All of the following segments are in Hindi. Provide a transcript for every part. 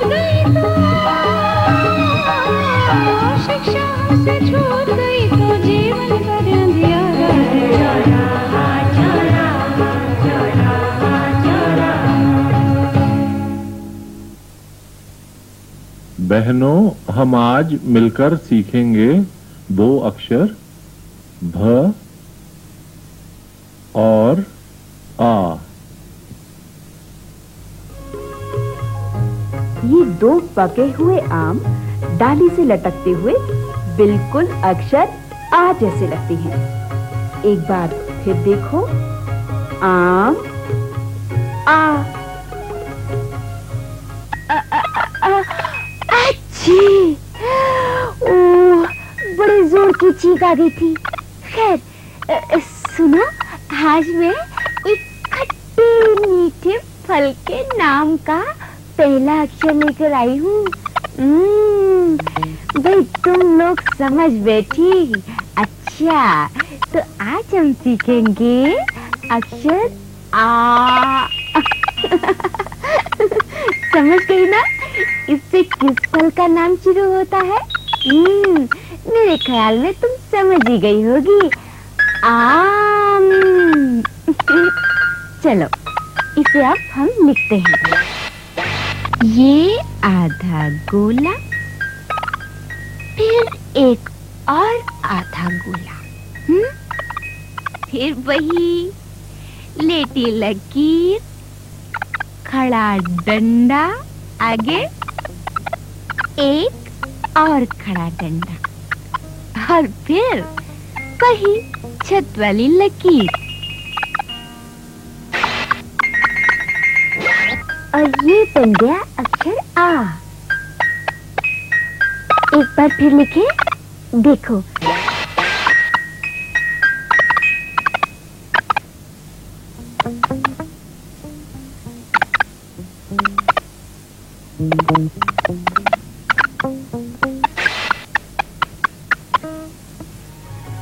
गई तो शिक्षा हमसे छूट गई तो जीवन भर अंधियारा बहनों, हम आज मिलकर सीखेंगे 2 अक्षर भ और आ। ये 2 पके हुए आम डाली से लटकते हुए बिल्कुल अक्षर आ जैसे लगते हैं। एक बार फिर देखो, आम आ। अच्छी, ओह, बड़े जोर की चीख आ गई थी। खैर, सुनो, आज मैं एक खट्टे मीठे फल के नाम का पहला अक्षर लेकर आई हूँ। भाई तुम लोग समझ बैठी। अच्छा, तो आज हम सीखेंगे अक्षर आ। समझ गई ना, इससे किस फल का नाम शुरू होता है? मेरे ख्याल में तुम समझ ही गई होगी। आम। चलो, इसे अब हम लिखते हैं। ये आधा गोला, फिर एक और आधा गोला, फिर वही लेटी लकीर, खड़ा डंडा, आगे एक और खड़ा डंडा, और फिर वही छत वाली लकीर। और ये बन गया अक्षर आ। एक बार फिर लिखे, देखो।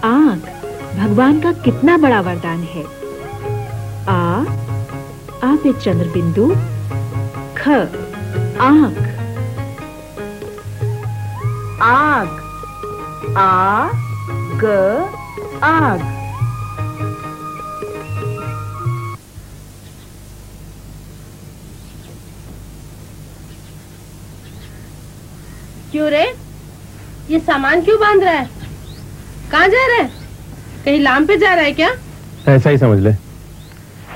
आँख भगवान का कितना बड़ा वरदान है। आ पे चंद्र बिंदु, ख आँख, आग, आ ग आग। क्यों रे, ये सामान क्यों बांध रहा है? कहाँ जा रहा है? कहीं लाम पे जा रहा है क्या? ऐसा ही समझ ले,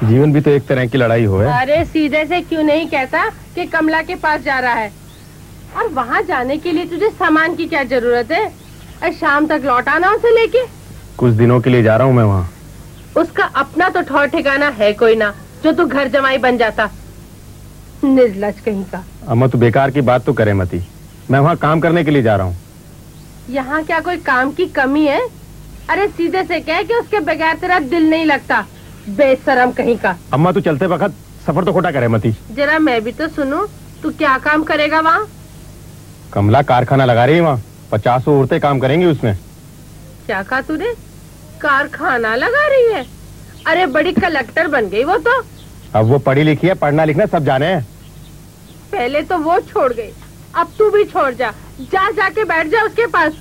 जीवन भी तो एक तरह की लड़ाई हो है। अरे सीधे से क्यों नहीं कहता कि कमला के पास जा रहा है? और वहाँ जाने के लिए तुझे सामान की क्या जरूरत है? और शाम तक लौट आना उसे लेके। कुछ दिनों के लिए जा रहा हूँ मैं वहाँ। उसका अपना तो ठौर ठिकाना है कोई ना, जो तू घर जमाई बन जाता। निर्लज कहीं का। अम्मा तू बेकार की बात तो करे मती, मैं वहाँ काम करने के लिए जा रहा हूँ। यहाँ क्या कोई काम की कमी है? अरे सीधे से कह कि उसके बगैर तेरा दिल नहीं लगता, बेशरम कहीं का। अम्मा तू चलते वक्त सफर तो खोटा करे मती। जरा मैं भी तो सुनूं, तू क्या काम करेगा वहाँ? कमला कारखाना लगा रही है वहाँ, 50 औरतें काम करेंगी उसमें। क्या कहा तूने? कारखाना लगा रही है? अरे बड़ी कलेक्टर बन गई वो तो। अब वो पढ़ी लिखी है, पढ़ना लिखना सब जाने हैं। पहले तो वो छोड़ गई, अब तू भी छोड़ जा। जाके बैठ जा उसके पास।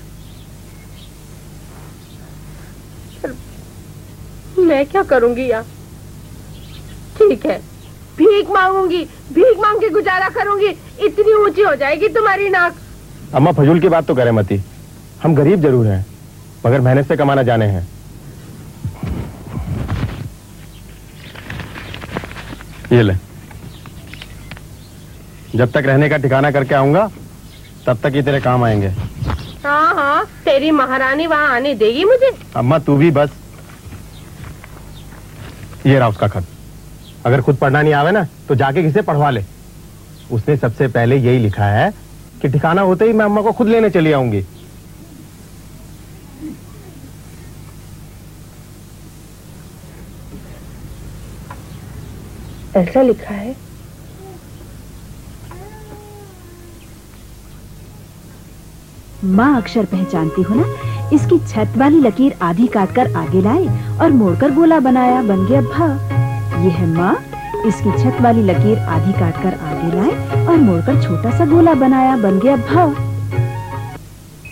मैं क्या करूंगी यहाँ? ठीक है, भीख मांगूंगी, भीख मांग के गुजारा करूंगी। इतनी ऊंची हो जाएगी तुम्हारी नाक। अम्मा फजूल की बात तो करे मती, हम गरीब जरूर हैं मगर मेहनत से कमाना जाने हैं। ये ले, जब तक रहने का ठिकाना करके आऊंगा तब तक ही तेरे काम आएंगे। हाँ हाँ, तेरी महारानी वहाँ आने देगी मुझे? अम्मा तू भी बस। ये रहा उसका खत, अगर खुद पढ़ना नहीं आवे ना तो जाके किसे पढ़वा ले। उसने सबसे पहले यही लिखा है कि ठिकाना होते ही मैं अम्मा को खुद लेने चली आऊंगी। ऐसा लिखा है? माँ अक्षर पहचानती हो ना, इसकी छत वाली लकीर आधी काटकर आगे लाए और मोड़कर गोला बनाया, बन गया भा। ये है माँ, इसकी छत वाली लकीर आधी काटकर आगे लाए और मोड़कर छोटा सा गोला बनाया, बन गया भ।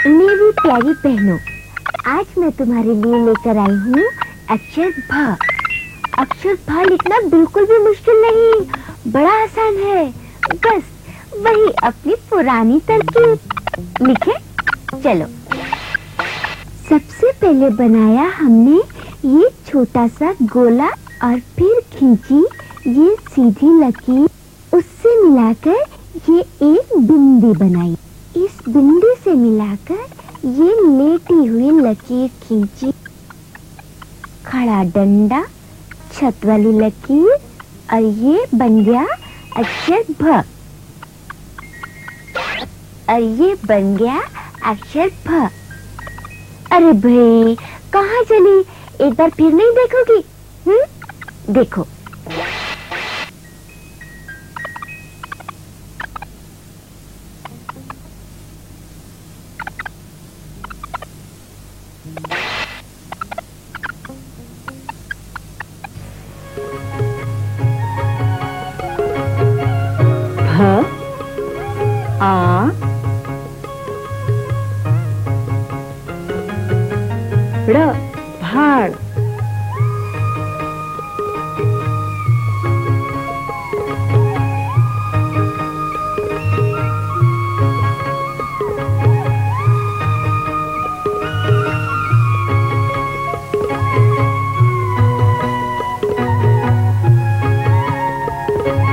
मेरी प्यारी बहनों, आज मैं तुम्हारे लिए लेकर आई हूँ अक्षर भ। अक्षर भ लिखना बिल्कुल भी मुश्किल नहीं, बड़ा आसान है। बस वही अपनी पुरानी तरकीब। लिखे? चलो। सबसे पहले बनाया हमने ये छोटा सा गोला और फिर खींची ये सीधी लकीर, उससे मिलाकर ये एक बिंदी बनाई। इस बिंदी से मिलाकर ये लेटी हुई लकीर खींची, खड़ा डंडा, छत वाली लकीर और ये बन गया अक्षर भ। और ये बन गया अक्षर भ। अरे भाई, कहाँ चली? एक बार फिर नहीं देखोगी? देखो। भ आ ड़ भाड़।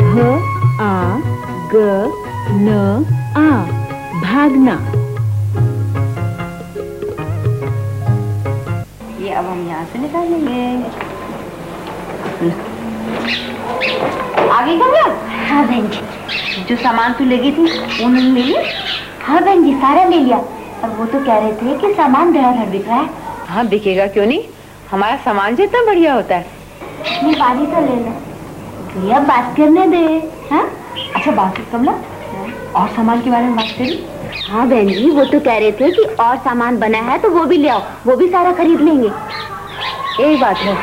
भ आ ग न आ भागना। ये अब हम यहाँ से निकालेंगे। आगे कब? हाँ बहन जी। जो सामान तू ले गई थी वो नहीं ले लिया? हाँ बहन जी, सारा ले लिया। और वो तो कह रहे थे कि सामान धड़ाधड़ बिक रहा है। हाँ बिकेगा क्यों नहीं, हमारा सामान जितना बढ़िया होता है। अपनी बारी तो ले लो भैया, बात करने दे। हाँ अच्छा बात कमला, और सामान के बारे में बात करी? हाँ बहन जी, वो तो कह रहे थे कि और सामान बना है तो वो भी ले आओ, वो भी सारा खरीद लेंगे। एक बात है,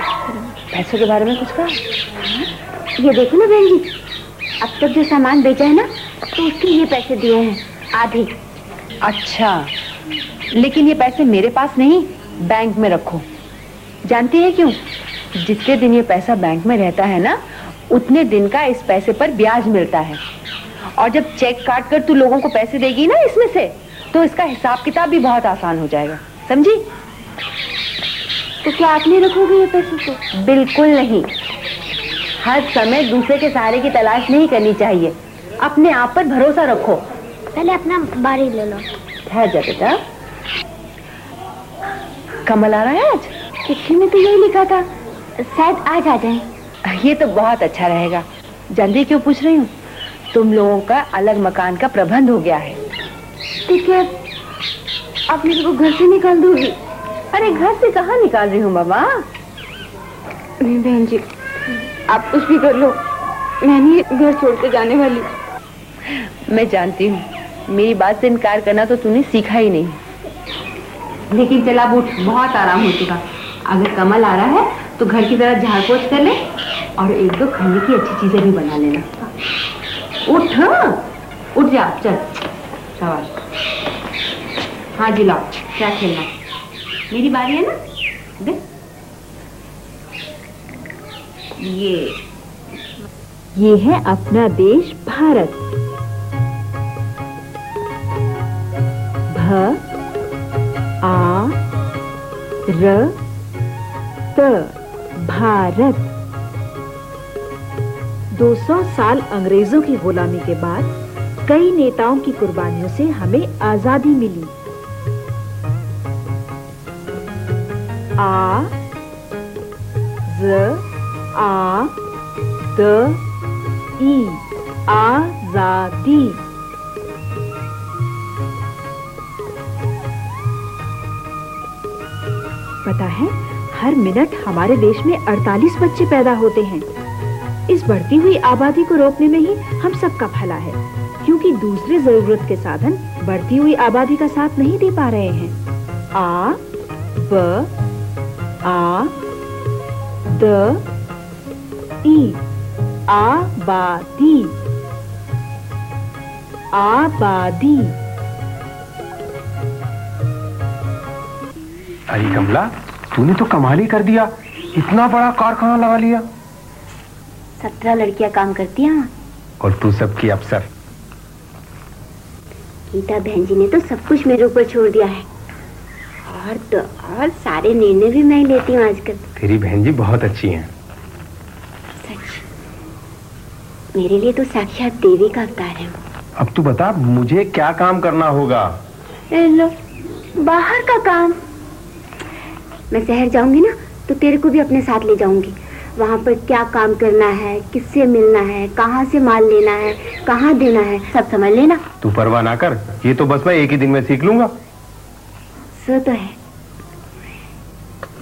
पैसों के बारे में कुछ कहा? ये देखो ना बहन जी, अब तक जो सामान बेचा है ना, तो उसके ये पैसे दिए हैं, आधे। अच्छा, लेकिन ये पैसे मेरे पास नहीं, बैंक में रखो। जानती है क्यों? जितने दिन ये पैसा बैंक में रहता है ना, उतने दिन का इस पैसे पर ब्याज मिलता है। और जब चेक काट कर तू लोगों को पैसे देगी ना इसमें से, तो इसका हिसाब किताब भी बहुत आसान हो जाएगा, समझी? तो क्या आप नहीं रखोगे ये पैसे को? बिल्कुल नहीं। हर समय दूसरे के सहारे की तलाश नहीं करनी चाहिए, अपने आप पर भरोसा रखो। पहले अपना बारी ले लो। ठहर जा बेटा। कमल आ रहा है आज? चिट्ठी में तो यही लिखा था, शायद आज आ जाए। ये तो बहुत अच्छा रहेगा। जानती क्यों पूछ रही हूँ? तुम लोगों का अलग मकान का प्रबंध हो गया है। तो क्या आप मेरे को घर से निकाल दोगी? अरे घर से कहाँ निकाल रही हूँ बाबा? नहीं बहन जी, आप कुछ भी कर लो, मैं नहीं घर छोड़ के जाने वाली। मैं जानती हूँ, मेरी बात से इनकार करना तो तूने सीखा ही नहीं। लेकिन चला उठ, बहुत आराम हो चुका। अगर कमल आ रहा है तो घर की तरह झाड़ पोछ कर ले और एक दो खाने की अच्छी चीजें भी बना लेना। उठ, हाँ उठ जा, चल शाबाश। हाँ जी लाओ, क्या खेलना? मेरी बारी है ना, देख ये है अपना देश भारत। भ आ र त भारत। 200 साल अंग्रेजों की गुलामी के बाद कई नेताओं की कुर्बानियों से हमें आजादी मिली। आ ज आ द ई आजादी। पता है, हर मिनट हमारे देश में 48 बच्चे पैदा होते हैं। इस बढ़ती हुई आबादी को रोकने में ही हम सबका भला है, क्योंकि दूसरे जरूरत के साधन बढ़ती हुई आबादी का साथ नहीं दे पा रहे हैं। आ ब आ द ई आबादी, आबादी। अरे कमला, तूने तो कमाल ही कर दिया, इतना बड़ा कारखाना लगा लिया। 17 लड़कियां काम करती हैं और तू सबकी अफसर। गीता बहन जी ने तो सब कुछ मेरे ऊपर छोड़ दिया है, और तो और सारे निर्णय भी मैं ही लेती हूँ आजकल। तेरी बहन जी बहुत अच्छी हैं। सच, मेरे लिए तो साक्षात देवी का अवतार है। अब तू बता, मुझे क्या काम करना होगा? लो, बाहर का काम। मैं शहर जाऊंगी ना तो तेरे को भी अपने साथ ले जाऊंगी। वहाँ पर क्या काम करना है, किससे मिलना है, कहाँ से माल लेना है, कहाँ देना है, सब समझ लेना। तू परवाह ना कर, ये तो बस मैं एक ही दिन में सीख लूंगा। सो तो है,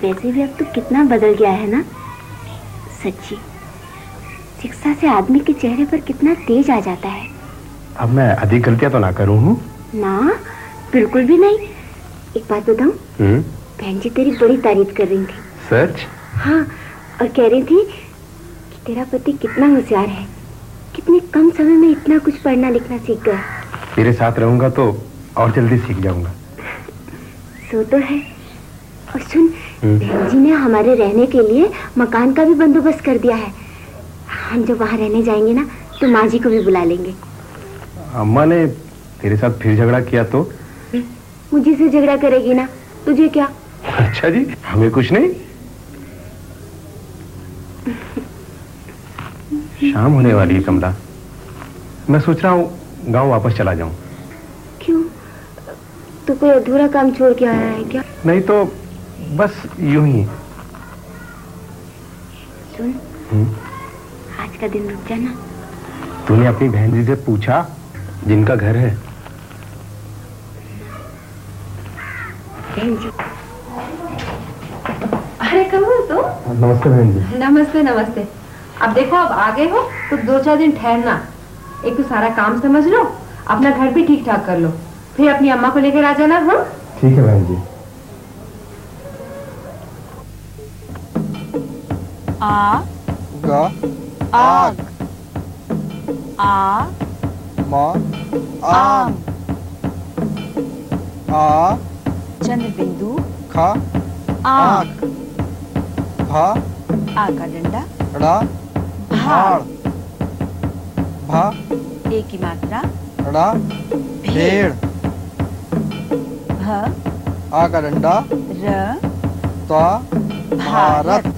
वैसे भी अब तो कितना बदल गया है ना। सच्ची, शिक्षा से आदमी के चेहरे पर कितना तेज आ जाता है। अब मैं अधिक गलतियां तो ना करूं हूँ? ना, बिल्कुल भी नहीं। एक बात बताऊं, बहन जी तेरी बड़ी तारीफ कर रही थी। सच? हाँ, और कह रही थी कि तेरा पति कितना होशियार है, कितने कम समय में इतना कुछ पढ़ना लिखना सीख गया। तेरे साथ रहूंगा तो और जल्दी सीख जाऊंगा। सो तो है। और सुन, बहन जी ने हमारे रहने के लिए मकान का भी बंदोबस्त कर दिया है। हम जब वहाँ रहने जाएंगे ना तो माँ जी को भी बुला लेंगे। अम्मा ने तेरे साथ फिर झगड़ा किया तो? मुझे से झगड़ा करेगी ना, तुझे क्या? अच्छा जी, हमें कुछ नहीं। शाम होने वाली है कमला, मैं सोच रहा हूँ गांव वापस चला जाऊं। क्यों? तू कोई अधूरा काम छोड़ के आया है क्या? नहीं तो बस यूं ही। सुन, आज का दिन रुक जाना। तूने अपनी बहन जी से पूछा जिनका घर है? बहन जी। अरे कमल, तो नमस्ते बहन जी। नमस्ते नमस्ते। अब देखो, अब आ गए हो तो 2-4 दिन ठहरना। एक तो सारा काम समझ लो, अपना घर भी ठीक ठाक कर लो, फिर अपनी अम्मा को लेकर आ जाना। हाँ ठीक है बहन जी। आ ग आग, आ म आम, आ चंद्र बिंदु, ख आग, भ आ का डंडा, ड़ भाड़, भ ए की मात्रा, ड़ भेड़, भ आ का डंडा, र त भारत,